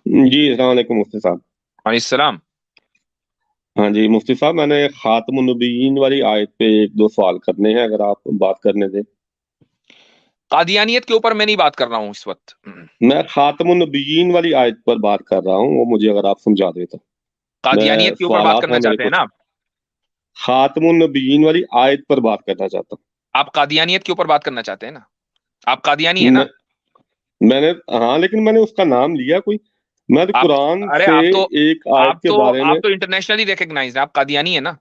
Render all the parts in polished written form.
جی السلام علیکم مفتی صاحب۔ السلام۔ ہاں جی مفتی صاحب، میں نے خاتم النبیین والی آیت پہ ایک دو سوال کرنے ہیں، اگر آپ بات کرنے دیں۔ قادیانیت کے اوپر میں نہیں بات کر رہا ہوں اس وقت۔ میں خاتم النبیین والی آیت پر بات کر رہا ہوں، وہ مجھے اگر آپ سمجھا دیں تو۔ میں قادیانیت کے اوپر بات سوالات کرنا ہیں میرے چاہتے ہیں نا کچھ، آپ؟ خاتم النبیین والی آیت پر بات کرنا چاہتا آپ قادیانیت کے اوپر بات کرنا چاہتے ہیں نا؟ آپ قادیانی ہیں ہوں۔ نا؟ میں نے، ہاں لیکن میں نے اس کا نام لیا کوئی، میں تو آپ قرآن ارے سے آپ تو ایک آیت آپ کے تو بارے میں۔ آپ تو انٹرنیشنلی ریکگنائزڈ ہیں، آپ قادیانی ہیں نا؟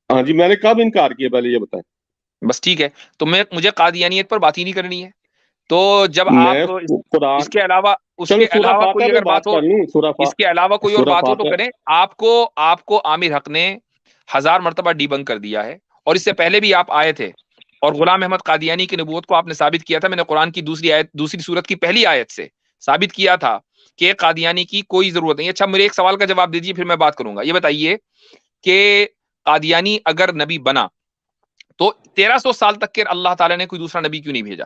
ہاں جی، میں نے کب انکار کیا پہلے یہ بتائیں؟ بس ٹھیک ہے، تو مجھے قادیانیت پر بات ہی نہیں کرنی ہے۔ تو جب میں آپ قرآن، اس کے علاوہ چلو سورہ فاتحہ کوئی پہ اگر بات بات ہو، کر لوں، اس کے علاوہ کوئی اور سورہ بات ہو تو فاتحہ۔ کریں۔ آپ کو عامر حق نے 1000 مرتبہ ڈی بنک کر دیا ہے، اور اس سے پہلے بھی آپ آئے تھے اور غلام احمد قادیانی کی نبوت کو آپ نے ثابت کیا تھا۔ میں نے قرآن کی دوسری سورت کی پہلی آیت سے ثابت کیا تھا کہ قادیانی کی کوئی ضرورت نہیں۔ اچھا، میرے ایک سوال کا جواب دیجیے، پھر میں بات کروں گا۔ یہ بتائیے کہ قادیانی اگر نبی بنا تو 1300 سال تک کے اللہ تعالیٰ نے کوئی دوسرا نبی کیوں نہیں بھیجا؟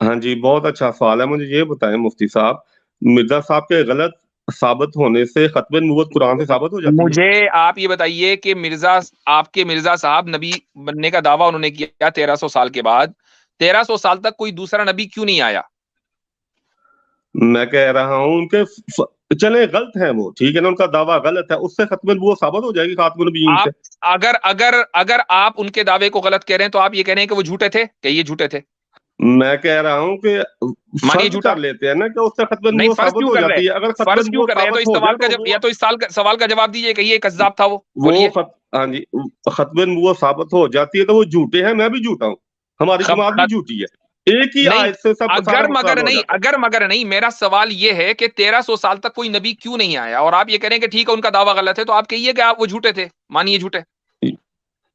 ہاں جی، بہت اچھا سوال ہے۔ مجھے یہ بتائیں مفتی صاحب، مرزا صاحب کے غلط ثابت ہونے سے ختم نبوت قرآن سے ثابت ہو جاتی ہے؟ مجھے آپ یہ بتائیے کہ آپ کے مرزا صاحب نبی بننے کا دعویٰ انہوں نے کیا 1300 سال کے بعد، 1300 سال تک کوئی دوسرا نبی کیوں نہیں آیا؟ میں کہہ رہا ہوں ان کے چلے غلط ہیں وہ، ٹھیک ہے نا، ان کا دعویٰ غلط ہے، اس سے ختم نبوت ثابت ہو جائے گی خاتم النبیین آپ سے۔ اگر آپ ان کے دعوے کو غلط کہہ رہے ہیں تو آپ یہ کہہ رہے ہیں کہ وہ جھوٹے تھے، کہ یہ جھوٹے تھے؟ میں کہہ رہا ہوں کہ مانیے فرض جھوٹا؟ کر لیتے ہیں نا کہ اس سے ختم نہیں، نبوت فرض ثابت کیوں ہو کر رہے جاتی ہے، اگر ختم فرض کیوں نبوت کر رہے ہیں؟ تو ثابت اس ہو سوال جائے کا تو وہ تو اس سوال کا جواب دیجیے کہ یہ کذاب تھا وہ، بولیے۔ ہاں جی، ختم نبوت ثابت ہو جاتی ہے تو وہ جھوٹے ہیں، میں بھی جھوٹا ہوں، ہماری خب جماعت بھی خط جھوٹی ہے۔ ایک ہی نہیں، آیت سے سب سارا مسئلہ حل ہو جاتا اگر مگر نہیں، میرا سوال یہ ہے کہ 1300 سال تک کوئی نبی کیوں نہیں آیا، اور آپ یہ کہہ رہے ہیں کہ ٹھیک ہے ان کا دعویٰ غلط ہے، تو آپ کہیے کہ آپ وہ جھوٹے تھے، مانیے جھوٹے۔ ہے۔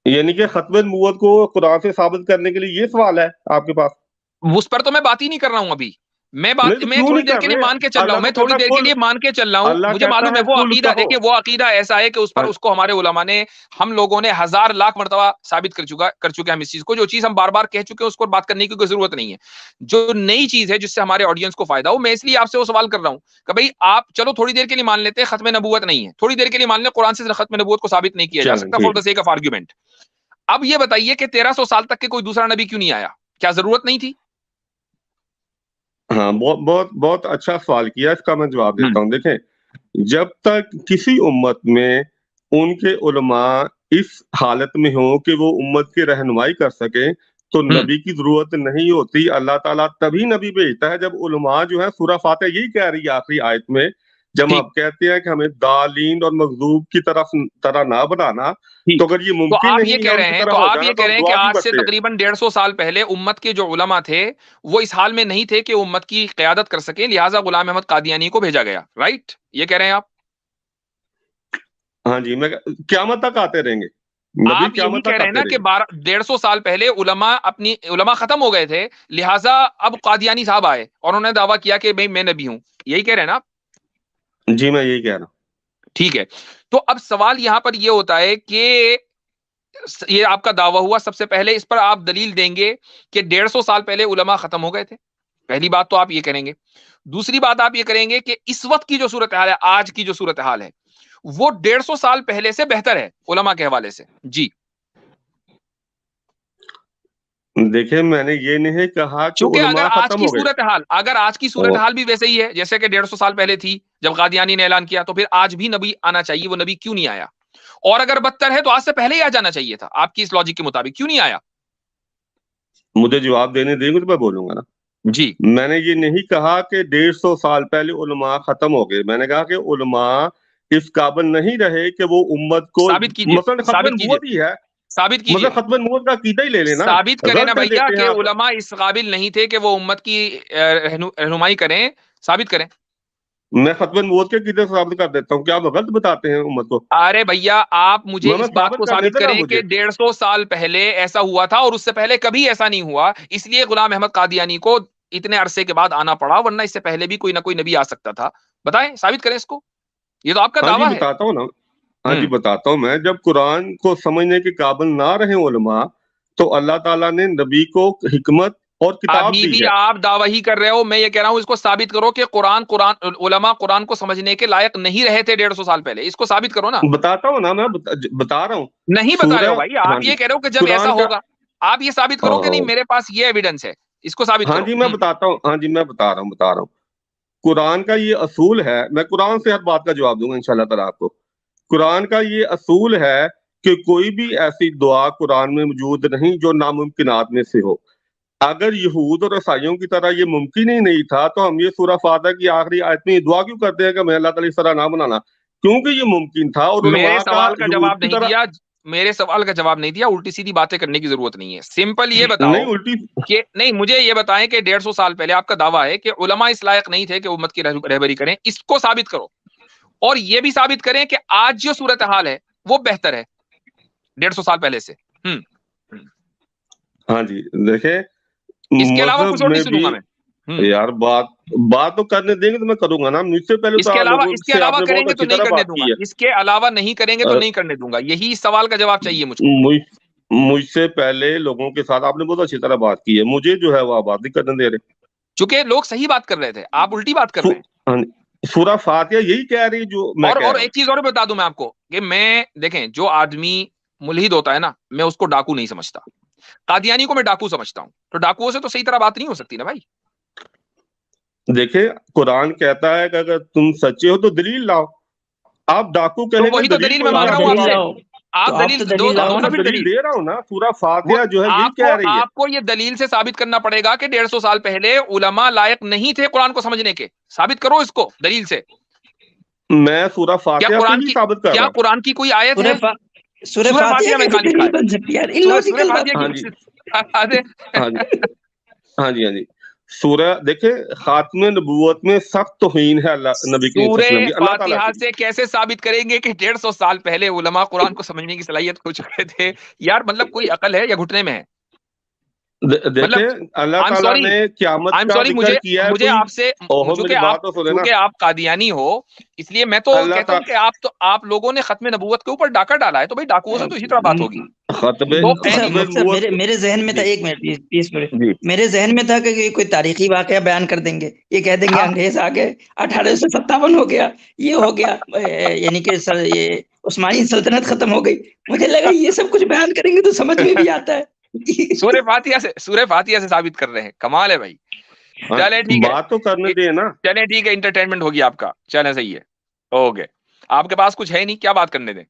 یعنی کہ ختم نبوت کو قرآن سے ثابت کرنے کے لیے یہ سوال ہے آپ کے پاس؟ اس پر تو میں بات ہی نہیں کر رہا ہوں ابھی۔ نہیں تو میں کیوں تھوڑی نہیں دیر کر کے لیے رہے؟ مان کے چل رہا ہوں، اللہ میں تو تھوڑی کہتا دیر کے کل، لیے مان کے چل رہا ہوں، اللہ مجھے کہتا معلوم ہے ہے وہ کل عقیدہ، کہو۔ دیکھیں وہ عقیدہ ایسا ہے کہ ہم لوگوں نے 1000 لاکھ مرتبہ ثابت کر چکے ہم اس چیز کو۔ جو چیز ہم بار بار کہہ چکے ہیں اس کو بات کرنے کی کوئی ضرورت نہیں ہے۔ جو نئی چیز ہے جس سے ہمارے آڈینس کو فائدہ ہو، میں اس لیے آپ سے وہ سوال کر رہا ہوں کہ بھائی آپ چلو تھوڑی دیر کے لیے مان لیتے ہیں ختم نبوت نہیں ہے، تھوڑی دیر کے لیے مان لیں قرآن سے ختم نبوت کو ثابت نہیں کیا جا چلیں سکتا فار ٹھیک دا سیک آف آرگیومنٹ۔ اب یہ بتائیے کہ 1300 سال تک کے کوئی دوسرا نبی کیوں نہیں آیا؟ کیا ضرورت نہیں تھی؟ ہے۔ ہاں، بہت بہت بہت اچھا سوال کیا، اس کا میں جواب دیتا ہوں۔ دیکھیں، جب تک کسی امت میں ان کے علماء اس حالت میں ہوں کہ وہ امت کی رہنمائی کر سکیں تو نبی کی ضرورت نہیں ہوتی۔ اللہ تعالیٰ تبھی نبی بھیجتا ہے جب علماء جو ہے، سورہ فاتحہ یہی کہہ رہی ہے آخری آیت میں، جب ٹھیک آپ کہتے ہیں کہ ہمیں دالین اور مغضوب کی طرح نہ بنانا، تو ٹھیک اگر یہ تو ممکن آپ یہ نہیں ہے کہہ ان رہے کی ہیں طرح تو ہو آپ جانا، یہ تو کہہ ہم رہے ہیں کہ دعا کیوں آج سے کرتے ہیں؟ تقریباً 150 سال پہلے امت کے جو علماء تھے وہ اس حال میں نہیں تھے کہ امت کی قیادت کر سکیں، لہٰذا غلام احمد قادیانی کو بھیجا گیا، رائٹ؟ یہ کہہ رہے ہیں آپ؟ ہاں جی، میں قیامت تک آتے رہیں گے، نبی آپ یہی قیامت کہہ تک رہے ہیں آتے نا کہ رہیں گے۔ 150 سال پہلے علماء ختم ہو گئے تھے، لہٰذا اب قادیانی صاحب آئے اور انہوں نے دعویٰ کیا کہ بھئی میں نبی ہوں، یہی کہہ رہے ہیں نا آپ؟ جی میں یہی کہہ رہا ہوں۔ ٹھیک ہے، تو اب سوال یہاں پر یہ ہوتا ہے کہ یہ آپ کا دعویٰ ہوا، سب سے پہلے اس پر آپ دلیل دیں گے کہ 150 سال پہلے علماء ختم ہو گئے تھے، پہلی بات تو آپ یہ کریں گے۔ دوسری بات آپ یہ کریں گے کہ اس وقت کی جو صورتحال ہے، آج کی جو صورتحال ہے، وہ 150 سال پہلے سے بہتر ہے علماء کے حوالے سے۔ جی، دیکھیں میں نے یہ نہیں کہا کہ چونکہ علماء ختم ہو گئے۔ اگر آج کی صورتحال بھی ویسے ہی ہے جیسے کہ 150 سال پہلے تھی جب قادیانی نے اعلان کیا، تو پھر آج بھی نبی آنا چاہیے، وہ نبی کیوں نہیں آیا؟ اور اگر بدتر ہے تو آج سے پہلے ہی آ جانا چاہیے تھا، آپ کی اس لاجک کے مطابق کیوں نہیں آیا؟ مجھے جواب دینے دیں گے تو میں بولوں گا نا۔ جی، میں نے یہ نہیں کہا کہ 150 سال پہلے علماء ختم ہو گئے، میں نے کہا کہ علماء اس قابل نہیں رہے کہ وہ امت کو، ثابت کیجئے، مثلا ختم ثابت کیجئے، نبوت ہی ہے، ثابت مثلا کیجئے، ختم نبوت کا عقیدہ ہی لے لینا، ثابت کریں نا غلط ہے بھیا دیتے ہیں کہ آپ۔ علماء اس قابل نہیں تھے کہ وہ امت کی رہنمائی کریں، ثابت کریں۔ میں ختم نبوت کے عقیدے سے ثابت کر دیتا ہوں، کیا آپ غلط بتاتے ہیں امت کو؟ ارے بھیا آپ مجھے میں اس بات کو کرنے ثابت دے نا کریں کہ مجھے۔ 150 سال پہلے ایسا ہوا تھا اور اس سے پہلے کبھی ایسا نہیں ہوا، اس لیے غلام احمد قادیانی کو اتنے عرصے کے بعد آنا پڑا، ورنہ اس سے پہلے بھی کوئی نہ کوئی نبی آ سکتا تھا۔ بتائیں، ثابت کریں اس کو، یہ تو آپ کا ہاں جی دعویٰ ہے۔ بتاتا ہوں نا، ہاں جی بتاتا ہوں۔ میں جب قرآن کو سمجھنے کے قابل نہ رہے علماء تو اللہ تعالیٰ نے نبی کو حکمت اور کتاب ابھی دی بھی ہے. آپ دعویٰ ہی کر رہے ہو. میں یہ کہہ رہا ہوں اس کو ثابت کرو کہ علماء قرآن کو سمجھنے کے لائق نہیں رہے تھے 150 سال پہلے. اس کو ثابت کرو نا. بتاتا ہوں نا, میں بتا رہا ہوں. نہیں بتا رہے ہو بھائی, ہاں آپ جی, یہ کہہ رہے ہو کہ جب ایسا قرآن کا, ہوگا آپ یہ ثابت کرو کہ نہیں میرے پاس یہ ایویڈنس ہے, اس کو ثابت ہاں کرو. جی میں بتاتا ہوں, ہاں جی میں بتا رہا ہوں. قرآن کا یہ اصول ہے, میں قرآن سے ہر بات کا جواب دوں گا انشاءاللہ تعالیٰ آپ کو. قرآن کا یہ اصول ہے کہ کوئی بھی ایسی دعا قرآن میں موجود نہیں جو ناممکنات میں سے ہو. اگر یہود اور عیسائیوں کی طرح یہ ممکن ہی نہیں تھا تو ہم یہ سورہ فاتحہ کی آخری آیت میں دعا کیوں کرتے ہیں کہ میں اللہ تعالیٰ اس طرح نہ بنانا, کیونکہ یہ ممکن تھا. اور میرے علماء کا سوال کا یہود جواب کی نہیں طرح دیا, میرے سوال کا جواب نہیں دیا. الٹی سیدھی باتیں کرنے کی ضرورت نہیں ہے. سمپل یہ نہیں بتاؤ الٹی, کہ نہیں, مجھے یہ بتائیں کہ 150 سال پہلے آپ کا دعویٰ ہے کہ علماء اس لائق نہیں تھے کہ امت کی رہبری کریں, اس کو ثابت کرو. اور یہ بھی ثابت کریں کہ آج جو صورتحال ہے وہ بہتر ہے 150 سال پہلے سے. ہاں جی دیکھیں اس کے علاوہ مذہب کچھ اور میں نہیں سنوں بھی گا میں. یار بات تو کرنے دیں گے تو میں کروں گا نا. مجھ سے پہلے اس تو کے لوگوں سے آپ علاوہ نے کریں بہت گے تو اچھی نہیں طرح کرنے بات دوں گا. کی ہے. اس کے علاوہ نہیں کریں گے تو نہیں کرنے دوں گا. یہی اس سوال کا جواب چاہیے مجھ کو. مجھ سے پہلے لوگوں کے ساتھ آپ نے بہت اچھی طرح بات کی ہے, مجھے جو ہے وہ بات نہیں کرنے دے رہے. چونکہ لوگ صحیح بات کر رہے تھے, آپ الٹی بات کر رہے ہیں. سورہ فاتحہ یہی کہہ رہی جو میں کہہ اور رہا ایک چیز اور بتا دوں میں آپ کو کہ میں دیکھیں, جو آدمی ملحد ہوتا ہے نا, میں اس کو ڈاکو نہیں سمجھتا. قادیانی کو میں ڈاکو سمجھتا ہوں. تو ڈاکوؤں سے تو صحیح طرح بات نہیں ہو سکتی نا بھائی. دیکھیں قرآن کہتا ہے کہ اگر تم سچے ہو تو دلیل لاؤ. آپ ڈاکو تو کہیں گے وہی تو دلیل دلیل کوئی میں نہیں مانگ رہا لاتے ہوں آپ ہو سے. آپ. آپ دلیل دو نا پھر دلیل دلیل. دے رہا ہوں نا, سورہ فاتحہ جو ہے یہی کہہ رہی ہے. آپ کو یہ دلیل سے ثابت کرنا پڑے گا کہ 150 سال پہلے علماء لائق نہیں تھے قرآن کو سمجھنے کے. ثابت کرو اس کو دلیل سے. میں سورہ فاتحہ سے ہی ثابت کر رہا ہوں. قرآن کی کوئی آیت ہے سورہ فاتحہ میں کہاں کیسے لکھا دلیل ہے؟ بن سکتی ہے یار, سورہ illogical فاتحہ بات. ہاں جی کی ہاں جی سورہ دیکھیں خاتم نبوت میں سخت توہین ہے اللہ نبی کریم صلی اللہ علیہ وسلم کی, سورہ اللہ تعالیٰ فاتحہ کی. سے کیسے ثابت کریں گے کہ 150 سال پہلے علماء قرآن کو سمجھنے کی صلاحیت کھو چکے تھے؟ یار مطلب کوئی عقل ہے یا گھٹنے میں ہے؟ مطلب دیکھیں اللہ تعالیٰ نے قیامت کا ذکر کیا ہے. مجھے کوئی آپ سے میری بات تو سنے نا. چونکہ آپ قادیانی ہو, اس لیے میں تو اللہ کہتا ہوں کہ آپ لوگوں نے ختم نبوت کے اوپر ڈاکہ ڈالا ہے, تو بھائی ڈاکوؤں سے تو اسی طرح بات ہوگی. ختم مختصر میرے ذہن میں تھا, ایک منٹ میرے ذہن میں تھا کہ کوئی تاریخی واقعہ بیان کر دیں گے, یہ کہہ دیں گے انگریز آ گئے 1857 ہو گیا, یہ ہو گیا, یعنی کہ یہ عثمانی سلطنت ختم ہو گئی. مجھے لگا یہ سب کچھ بیان کریں گے تو سمجھ میں بھی آتا ہے. سورہ فاتحہ سے ثابت کر رہے ہیں, کمال ہے بھائی. چلے ٹھیک ہے, بات تو کرنے دیں نا. چلے ٹھیک ہے, انٹرٹینمنٹ ہوگی آپ کا, چلے صحیح ہے, اوکے. آپ کے پاس کچھ ہے نہیں, کیا بات کرنے دیں.